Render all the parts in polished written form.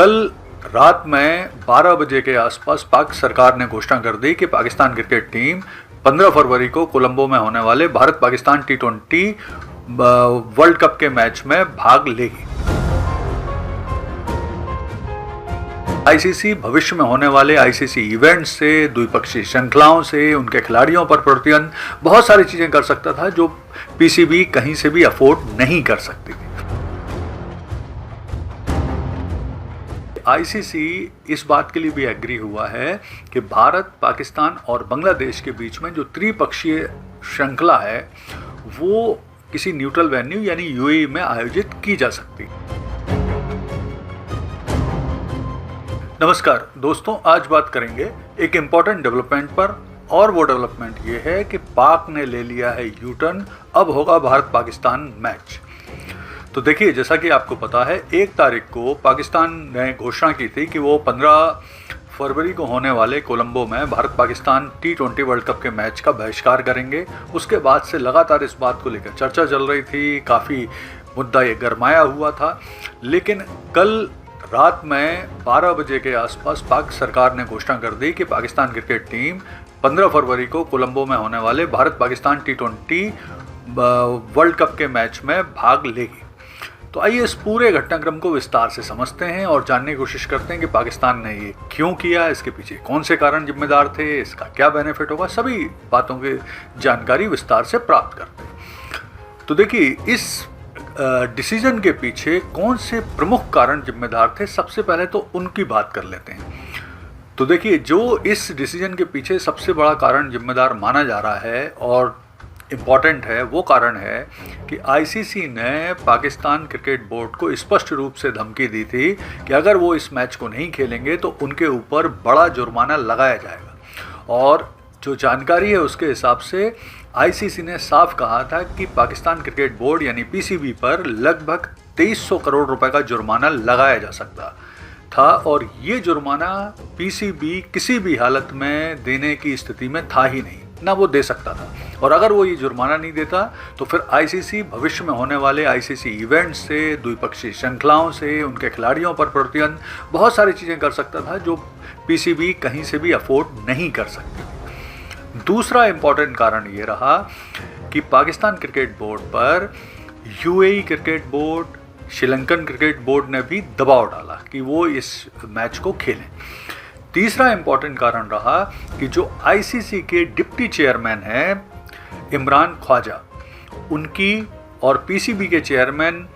कल रात में 12 बजे के आसपास पाक सरकार ने घोषणा कर दी कि पाकिस्तान क्रिकेट टीम 15 फरवरी को कोलंबो में होने वाले Bharat Pakistan T20 world cup के मैच में भाग लेगी। आईसीसी भविष्य में होने वाले आईसीसी इवेंट्स से, द्विपक्षीय श्रृंखलाओं से, उनके खिलाड़ियों पर प्रतिबंध, बहुत सारी चीजें कर सकता था जो पीसीबी कहीं से भी अफोर्ड नहीं कर सकती थी। आईसीसी इस बात के लिए भी एग्री हुआ है कि भारत, पाकिस्तान और बांग्लादेश के बीच में जो त्रिपक्षीय श्रृंखला है वो किसी न्यूट्रल वेन्यू यानी यूएई में आयोजित की जा सकती है। नमस्कार दोस्तों, आज बात करेंगे एक इम्पॉर्टेंट डेवलपमेंट पर, और वो डेवलपमेंट ये है कि पाक ने ले लिया है यू टर्न। अब होगा भारत पाकिस्तान मैच। तो देखिए, जैसा कि आपको पता है, 1 तारीख को पाकिस्तान ने घोषणा की थी कि वो 15 फरवरी को होने वाले कोलंबो में Bharat Pakistan T20 world cup के मैच का बहिष्कार करेंगे। उसके बाद से लगातार इस बात को लेकर चर्चा चल रही थी, काफ़ी मुद्दा ये गरमाया हुआ था। लेकिन कल रात में 12 बजे के आसपास पाक सरकार ने घोषणा कर दी कि पाकिस्तान क्रिकेट टीम 15 फरवरी को कोलंबो में होने वाले Bharat Pakistan T20 world cup के मैच में भाग लेगी। तो आइए इस पूरे घटनाक्रम को विस्तार से समझते हैं और जानने की कोशिश करते हैं कि पाकिस्तान ने ये क्यों किया, इसके पीछे कौन से कारण जिम्मेदार थे, इसका क्या बेनिफिट होगा, सभी बातों की जानकारी विस्तार से प्राप्त करते हैं। तो देखिए, इस डिसीजन के पीछे कौन से प्रमुख कारण जिम्मेदार थे, सबसे पहले तो उनकी बात कर लेते हैं। तो देखिए, जो इस डिसीजन के पीछे सबसे बड़ा कारण जिम्मेदार माना जा रहा है और इम्पॉर्टेंट है, वो कारण है कि आईसीसी ने पाकिस्तान क्रिकेट बोर्ड को स्पष्ट रूप से धमकी दी थी कि अगर वो इस मैच को नहीं खेलेंगे तो उनके ऊपर बड़ा जुर्माना लगाया जाएगा। और जो जानकारी है उसके हिसाब से आईसीसी ने साफ कहा था कि पाकिस्तान क्रिकेट बोर्ड यानी पीसीबी पर लगभग 2300 करोड़ रुपए का जुर्माना लगाया जा सकता था, और ये जुर्माना पीसीबी किसी भी हालत में देने की स्थिति में था ही नहीं, ना वो दे सकता था। और अगर वो ये जुर्माना नहीं देता तो फिर आईसीसी भविष्य में होने वाले आईसीसी इवेंट्स से, द्विपक्षीय श्रृंखलाओं से, उनके खिलाड़ियों पर प्रतिबंध, बहुत सारी चीज़ें कर सकता था जो पीसीबी कहीं से भी अफोर्ड नहीं कर सकती। दूसरा इम्पॉर्टेंट कारण ये रहा कि पाकिस्तान क्रिकेट बोर्ड पर UAE cricket board, Sri Lankan cricket board ने भी दबाव डाला कि वो इस मैच को खेलें। तीसरा इम्पॉर्टेंट कारण रहा कि जो आईसीसी के डिप्टी चेयरमैन हैं इमरान ख्वाजा, उनकी और पीसीबी के चेयरमैन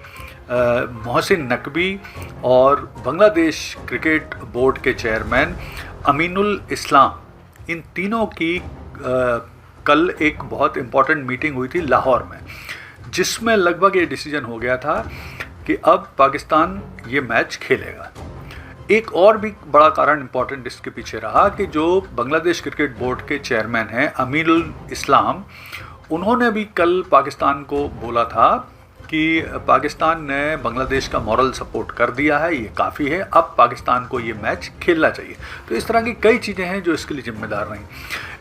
मोहसिन नकवी और बांग्लादेश क्रिकेट बोर्ड के चेयरमैन अमीनुल इस्लाम, इन तीनों की कल एक बहुत इम्पॉर्टेंट मीटिंग हुई थी लाहौर में, जिसमें लगभग ये डिसीजन हो गया था कि अब पाकिस्तान ये मैच खेलेगा। एक और भी बड़ा कारण इम्पॉर्टेंट इसके पीछे रहा कि जो बांग्लादेश क्रिकेट बोर्ड के चेयरमैन हैं अमीनुल इस्लाम, उन्होंने भी कल पाकिस्तान को बोला था कि पाकिस्तान ने बांग्लादेश का मॉरल सपोर्ट कर दिया है, ये काफ़ी है, अब पाकिस्तान को ये मैच खेलना चाहिए। तो इस तरह की कई चीज़ें हैं जो इसके लिए जिम्मेदार रहीं।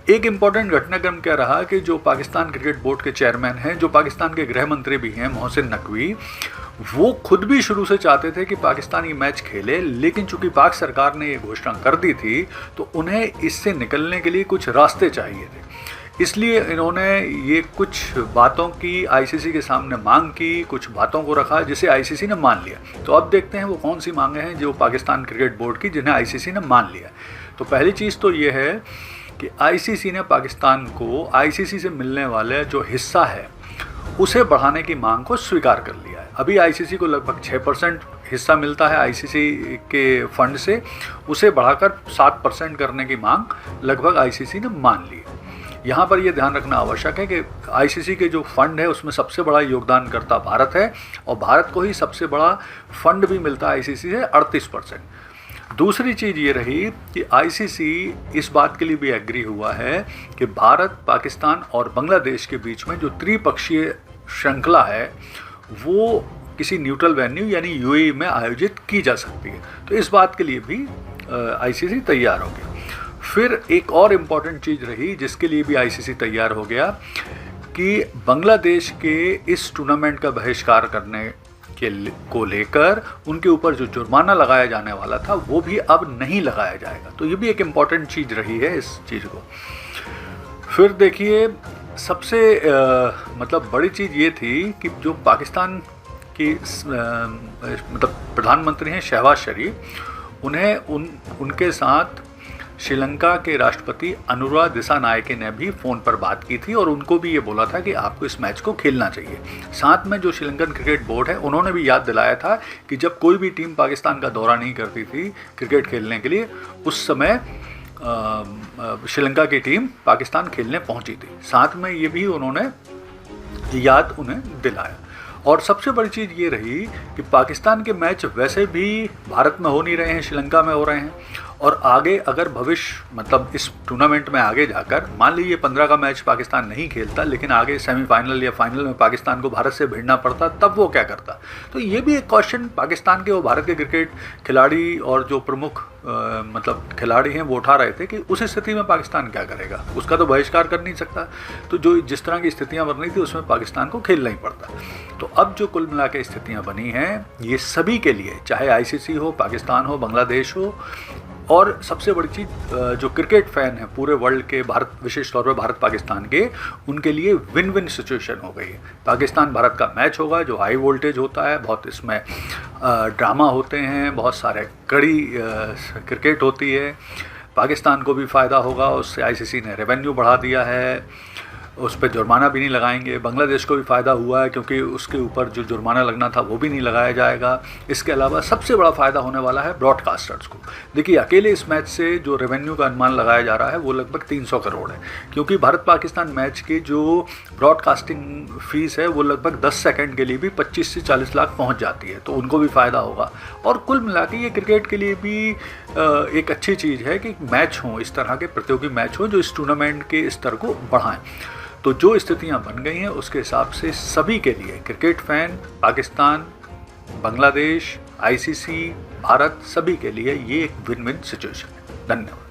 एक इम्पॉर्टेंट घटनाक्रम क्या रहा कि जो पाकिस्तान क्रिकेट बोर्ड के चेयरमैन हैं, जो पाकिस्तान के गृह मंत्री भी हैं मोहसिन नकवी, वो खुद भी शुरू से चाहते थे कि पाकिस्तान ये मैच खेले, लेकिन चूंकि पाक सरकार ने ये घोषणा कर दी थी तो उन्हें इससे निकलने के लिए कुछ रास्ते चाहिए थे। इसलिए इन्होंने ये कुछ बातों की आईसीसी के सामने मांग की, कुछ बातों को रखा जिसे आईसीसी ने मान लिया। तो अब देखते हैं वो कौन सी मांगे हैं जो पाकिस्तान क्रिकेट बोर्ड की, जिन्हें आईसीसी ने मान लिया। तो पहली चीज़ तो ये है कि आईसीसी ने पाकिस्तान को आईसीसी से मिलने वाले जो हिस्सा है उसे बढ़ाने की मांग को स्वीकार कर लिया है। अभी आईसीसी को लगभग 6% हिस्सा मिलता है आईसीसी के फंड से, उसे बढ़ाकर 7% करने की मांग लगभग आईसीसी ने मान ली। यहाँ पर यह ध्यान रखना आवश्यक है कि आईसीसी के जो फंड है उसमें सबसे बड़ा योगदानकर्ता भारत है, और भारत को ही सबसे बड़ा फंड भी मिलता है आईसीसी से 38%। दूसरी चीज़ ये रही कि आईसीसी इस बात के लिए भी एग्री हुआ है कि भारत, पाकिस्तान और बांग्लादेश के बीच में जो त्रिपक्षीय श्रृंखला है वो किसी न्यूट्रल वेन्यू यानी यूएई में आयोजित की जा सकती है। तो इस बात के लिए भी आईसीसी तैयार हो गया। फिर एक और इम्पॉर्टेंट चीज़ रही जिसके लिए भी आईसीसी तैयार हो गया कि बांग्लादेश के इस टूर्नामेंट का बहिष्कार करने को लेकर उनके ऊपर जो जुर्माना लगाया जाने वाला था वो भी अब नहीं लगाया जाएगा। तो ये भी एक इम्पॉर्टेंट चीज़ रही है इस चीज़ को। फिर देखिए सबसे मतलब बड़ी चीज़ ये थी कि जो पाकिस्तान की मतलब प्रधानमंत्री हैं शहबाज शरीफ, उन्हें उनके साथ श्रीलंका के राष्ट्रपति अनुरा दिसानायके ने भी फ़ोन पर बात की थी और उनको भी ये बोला था कि आपको इस मैच को खेलना चाहिए। साथ में जो श्रीलंकन क्रिकेट बोर्ड है उन्होंने भी याद दिलाया था कि जब कोई भी टीम पाकिस्तान का दौरा नहीं करती थी क्रिकेट खेलने के लिए, उस समय श्रीलंका की टीम पाकिस्तान खेलने पहुंची थी। साथ में ये भी उन्होंने याद उन्हें दिलाया। और सबसे बड़ी चीज़ ये रही कि पाकिस्तान के मैच वैसे भी भारत में हो नहीं रहे हैं, श्रीलंका में हो रहे हैं। और आगे अगर भविष्य मतलब इस टूर्नामेंट में आगे जाकर मान लीजिए 15 का मैच पाकिस्तान नहीं खेलता, लेकिन आगे सेमीफाइनल या फाइनल में पाकिस्तान को भारत से भिड़ना पड़ता, तब वो क्या करता। तो ये भी एक क्वेश्चन पाकिस्तान के और भारत के क्रिकेट खिलाड़ी और जो प्रमुख मतलब खिलाड़ी हैं वो उठा रहे थे कि उस स्थिति में पाकिस्तान क्या करेगा, उसका तो बहिष्कार कर नहीं सकता। तो जो जिस तरह की स्थितियाँ बन रही थी उसमें पाकिस्तान को खेलना ही पड़ता। तो अब जो कुल मिला के स्थितियाँ बनी हैं ये सभी के लिए, चाहे ICC हो, पाकिस्तान हो, बांग्लादेश हो, और सबसे बड़ी चीज़ जो क्रिकेट फ़ैन है पूरे वर्ल्ड के, भारत विशेष तौर पे भारत पाकिस्तान के, उनके लिए विन विन सिचुएशन हो गई है। पाकिस्तान भारत का मैच होगा जो हाई वोल्टेज होता है, बहुत इसमें ड्रामा होते हैं, बहुत सारे कड़ी क्रिकेट होती है। पाकिस्तान को भी फ़ायदा होगा, उससे ICC ने रेवेन्यू बढ़ा दिया है, उस पर जुर्माना भी नहीं लगाएंगे। बांग्लादेश को भी फ़ायदा हुआ है क्योंकि उसके ऊपर जो जुर्माना लगना था वो भी नहीं लगाया जाएगा। इसके अलावा सबसे बड़ा फ़ायदा होने वाला है ब्रॉडकास्टर्स को। देखिए अकेले इस मैच से जो रेवेन्यू का अनुमान लगाया जा रहा है वो लगभग 300 करोड़ है, क्योंकि भारत पाकिस्तान मैच की जो ब्रॉडकास्टिंग फ़ीस है वो लगभग 10 सेकंड के लिए भी 25 से 40 लाख पहुँच जाती है। तो उनको भी फ़ायदा होगा। और कुल मिला के ये क्रिकेट के लिए भी एक अच्छी चीज़ है कि मैच हों, इस तरह के प्रतियोगी मैच हों जो इस टूर्नामेंट के स्तर को बढ़ाएं। तो जो स्थितियां बन गई हैं उसके हिसाब से सभी के लिए, cricket fan, Pakistan, Bangladesh, ICC, Bharat, सभी के लिए ये एक विन विन सिचुएशन है। धन्यवाद।